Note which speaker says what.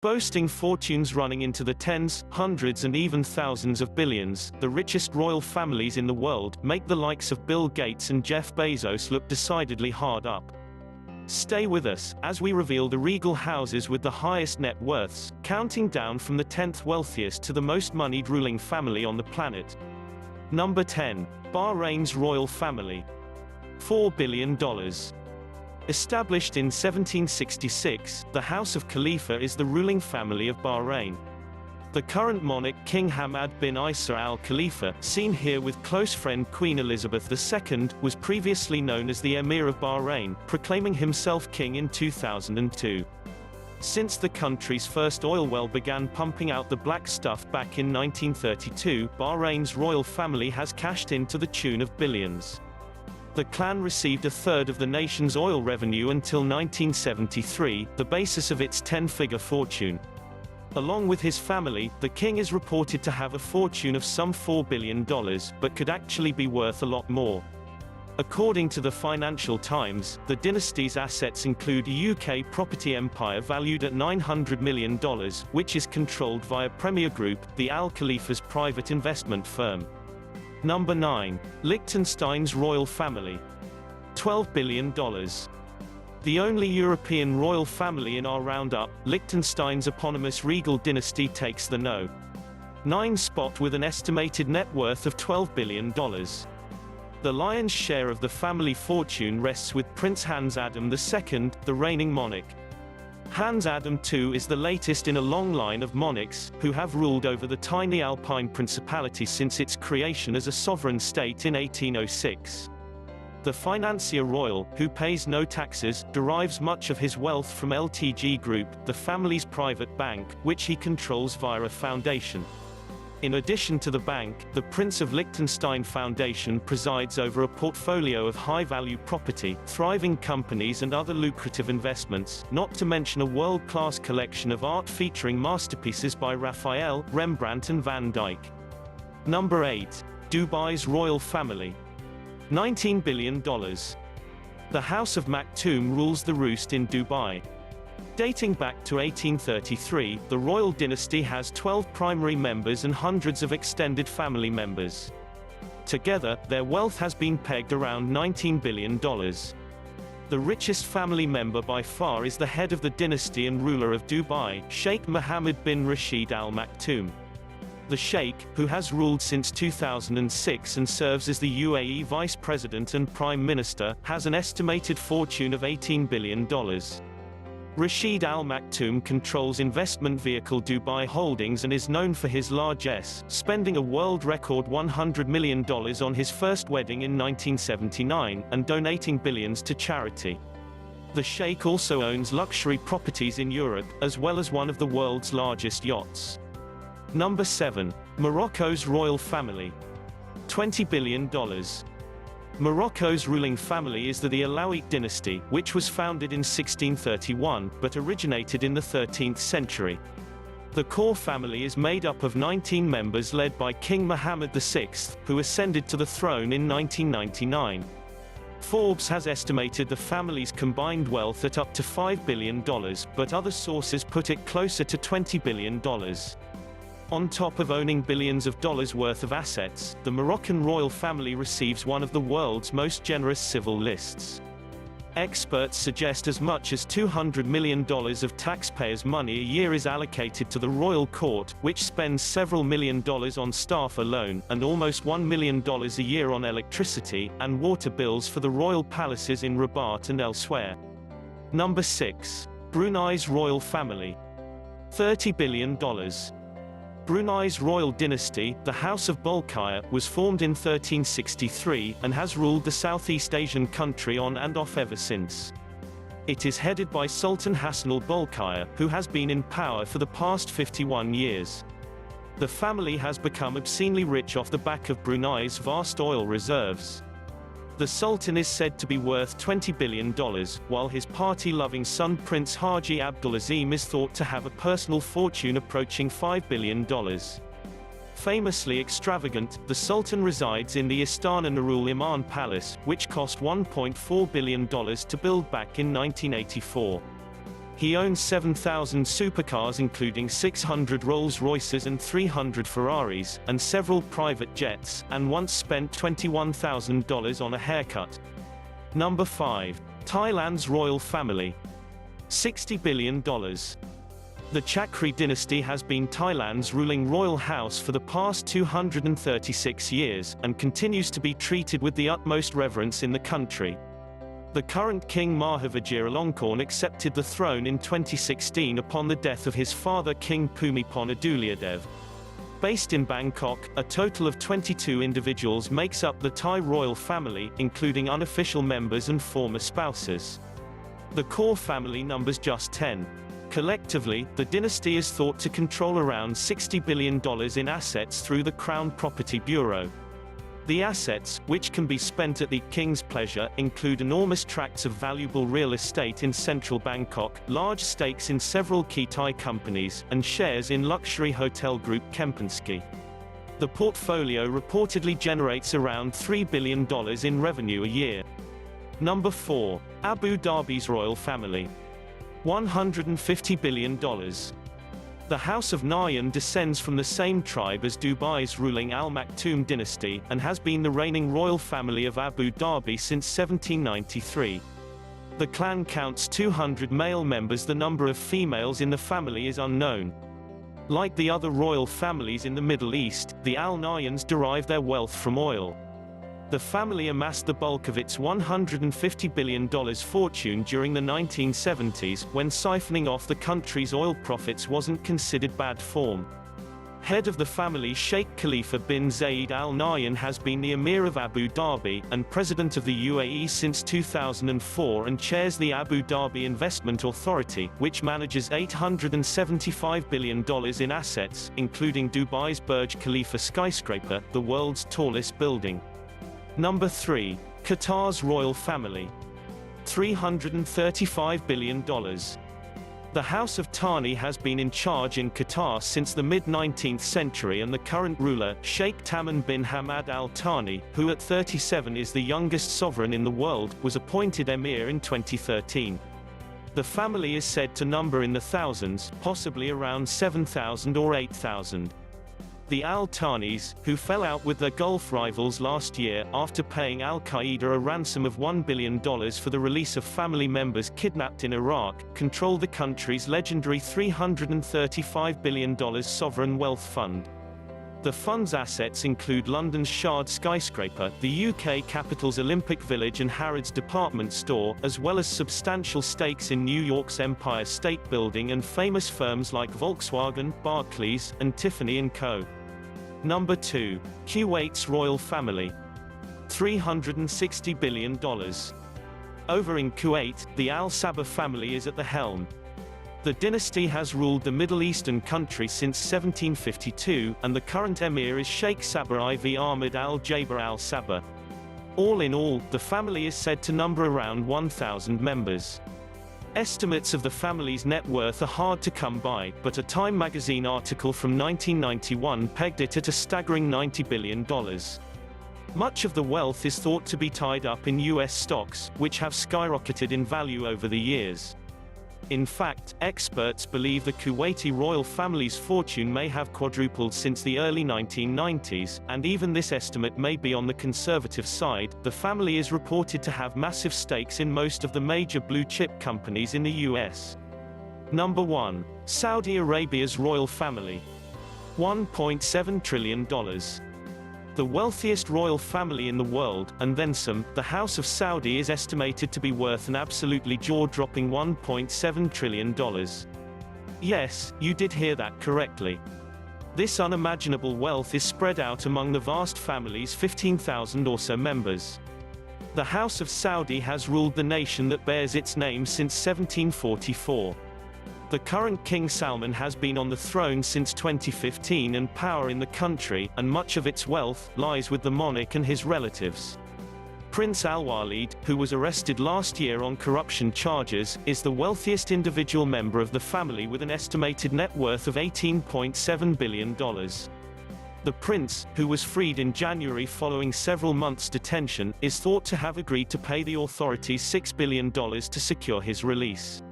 Speaker 1: Boasting fortunes running into the tens, hundreds and even thousands of billions, the richest royal families in the world make the likes of Bill Gates and Jeff Bezos look decidedly hard up. Stay with us, as we reveal the regal houses with the highest net worths, counting down from the 10th wealthiest to the most moneyed ruling family on the planet. Number 10. Bahrain's royal family. $4 billion. Established in 1766, the House of Khalifa is the ruling family of Bahrain. The current monarch King Hamad bin Isa Al Khalifa, seen here with close friend Queen Elizabeth II, was previously known as the Emir of Bahrain, proclaiming himself king in 2002. Since the country's first oil well began pumping out the black stuff back in 1932, Bahrain's royal family has cashed in to the tune of billions. The clan received a third of the nation's oil revenue until 1973, the basis of its 10-figure fortune. Along with his family, the king is reported to have a fortune of some $4 billion, but could actually be worth a lot more. According to the Financial Times, the dynasty's assets include a UK property empire valued at $900 million, which is controlled via Premier Group, the Al Khalifa's private investment firm. Number 9. Liechtenstein's royal family. $12 billion. The only European royal family in our roundup, Liechtenstein's eponymous regal dynasty takes the No. 9 spot with an estimated net worth of $12 billion. The lion's share of the family fortune rests with Prince Hans Adam II, the reigning monarch. Hans Adam II is the latest in a long line of monarchs, who have ruled over the tiny Alpine Principality since its creation as a sovereign state in 1806. The financier royal, who pays no taxes, derives much of his wealth from LTG Group, the family's private bank, which he controls via a foundation. In addition to the bank, the Prince of Liechtenstein Foundation presides over a portfolio of high-value property, thriving companies and other lucrative investments, not to mention a world-class collection of art featuring masterpieces by Raphael, Rembrandt and Van Dyck. Number 8. Dubai's royal family. $19 billion. The House of Maktoum rules the roost in Dubai. Dating back to 1833, the royal dynasty has 12 primary members and hundreds of extended family members. Together, their wealth has been pegged around $19 billion. The richest family member by far is the head of the dynasty and ruler of Dubai, Sheikh Mohammed bin Rashid Al Maktoum. The Sheikh, who has ruled since 2006 and serves as the UAE Vice President and Prime Minister, has an estimated fortune of $18 billion. Rashid Al Maktoum controls investment vehicle Dubai Holdings and is known for his largesse, spending a world record $100 million on his first wedding in 1979, and donating billions to charity. The Sheikh also owns luxury properties in Europe, as well as one of the world's largest yachts. Number 7. Morocco's royal family. $20 billion. Morocco's ruling family is the Alawite dynasty, which was founded in 1631, but originated in the 13th century. The core family is made up of 19 members led by King Mohammed VI, who ascended to the throne in 1999. Forbes has estimated the family's combined wealth at up to $5 billion, but other sources put it closer to $20 billion. On top of owning billions of dollars worth of assets, the Moroccan royal family receives one of the world's most generous civil lists. Experts suggest as much as $200 million of taxpayers' money a year is allocated to the royal court, which spends several $million on staff alone, and almost $1 million a year on electricity and water bills for the royal palaces in Rabat and elsewhere. Number 6. Brunei's royal family. $30 billion. Brunei's royal dynasty, the House of Bolkiah, was formed in 1363, and has ruled the Southeast Asian country on and off ever since. It is headed by Sultan Hassan al-Bolkiah, who has been in power for the past 51 years. The family has become obscenely rich off the back of Brunei's vast oil reserves. The Sultan is said to be worth $20 billion, while his party-loving son Prince Haji Abdulazim is thought to have a personal fortune approaching $5 billion. Famously extravagant, the Sultan resides in the Istana Nurul Iman Palace, which cost $1.4 billion to build back in 1984. He owns 7,000 supercars including 600 Rolls-Royces and 300 Ferraris, and several private jets, and once spent $21,000 on a haircut. Number 5. Thailand's royal family. $60 billion. The Chakri dynasty has been Thailand's ruling royal house for the past 236 years, and continues to be treated with the utmost reverence in the country. The current King Maha Vajiralongkorn accepted the throne in 2016 upon the death of his father King Bhumibol Adulyadej. Based in Bangkok, a total of 22 individuals makes up the Thai royal family, including unofficial members and former spouses. The core family numbers just 10. Collectively, the dynasty is thought to control around $60 billion in assets through the Crown Property Bureau. The assets, which can be spent at the king's pleasure, include enormous tracts of valuable real estate in central Bangkok, large stakes in several key Thai companies, and shares in luxury hotel group Kempinski. The portfolio reportedly generates around $3 billion in revenue a year. Number 4. Abu Dhabi's royal family. $150 billion. The House of Nahyan descends from the same tribe as Dubai's ruling Al Maktoum dynasty, and has been the reigning royal family of Abu Dhabi since 1793. The clan counts 200 male members. The number of females in the family is unknown. Like the other royal families in the Middle East, the Al Nahyans derive their wealth from oil. The family amassed the bulk of its $150 billion fortune during the 1970s, when siphoning off the country's oil profits wasn't considered bad form. Head of the family Sheikh Khalifa bin Zayed Al Nahyan has been the Emir of Abu Dhabi, and President of the UAE since 2004, and chairs the Abu Dhabi Investment Authority, which manages $875 billion in assets, including Dubai's Burj Khalifa skyscraper, the world's tallest building. Number 3. Qatar's royal family. $335 billion. The House of Thani has been in charge in Qatar since the mid-19th century, and the current ruler, Sheikh Tamim bin Hamad Al Thani, who at 37 is the youngest sovereign in the world, was appointed emir in 2013. The family is said to number in the thousands, possibly around 7,000 or 8,000. The Al Thanis, who fell out with their Gulf rivals last year, after paying Al-Qaeda a ransom of $1 billion for the release of family members kidnapped in Iraq, control the country's legendary $335 billion sovereign wealth fund. The fund's assets include London's Shard skyscraper, the UK capital's Olympic Village and Harrods department store, as well as substantial stakes in New York's Empire State Building and famous firms like Volkswagen, Barclays, and Tiffany & Co. Number 2. Kuwait's royal family. $360 billion. Over in Kuwait, the Al Sabah family is at the helm. The dynasty has ruled the Middle Eastern country since 1752, and the current emir is Sheikh Sabah IV Ahmed Al Jaber Al Sabah. All in all, the family is said to number around 1,000 members. Estimates of the family's net worth are hard to come by, but a Time magazine article from 1991 pegged it at a staggering $90 billion. Much of the wealth is thought to be tied up in US stocks, which have skyrocketed in value over the years. In fact, experts believe the Kuwaiti royal family's fortune may have quadrupled since the early 1990s, and even this estimate may be on the conservative side. The family is reported to have massive stakes in most of the major blue-chip companies in the US. Number 1. Saudi Arabia's royal family. $1.7 trillion. The wealthiest royal family in the world, and then some, the House of Saudi is estimated to be worth an absolutely jaw-dropping $1.7 trillion. Yes, you did hear that correctly. This unimaginable wealth is spread out among the vast family's 15,000 or so members. The House of Saudi has ruled the nation that bears its name since 1744. The current King Salman has been on the throne since 2015, and power in the country, and much of its wealth, lies with the monarch and his relatives. Prince Al-Walid, who was arrested last year on corruption charges, is the wealthiest individual member of the family with an estimated net worth of $18.7 billion. The prince, who was freed in January following several months' detention, is thought to have agreed to pay the authorities $6 billion to secure his release.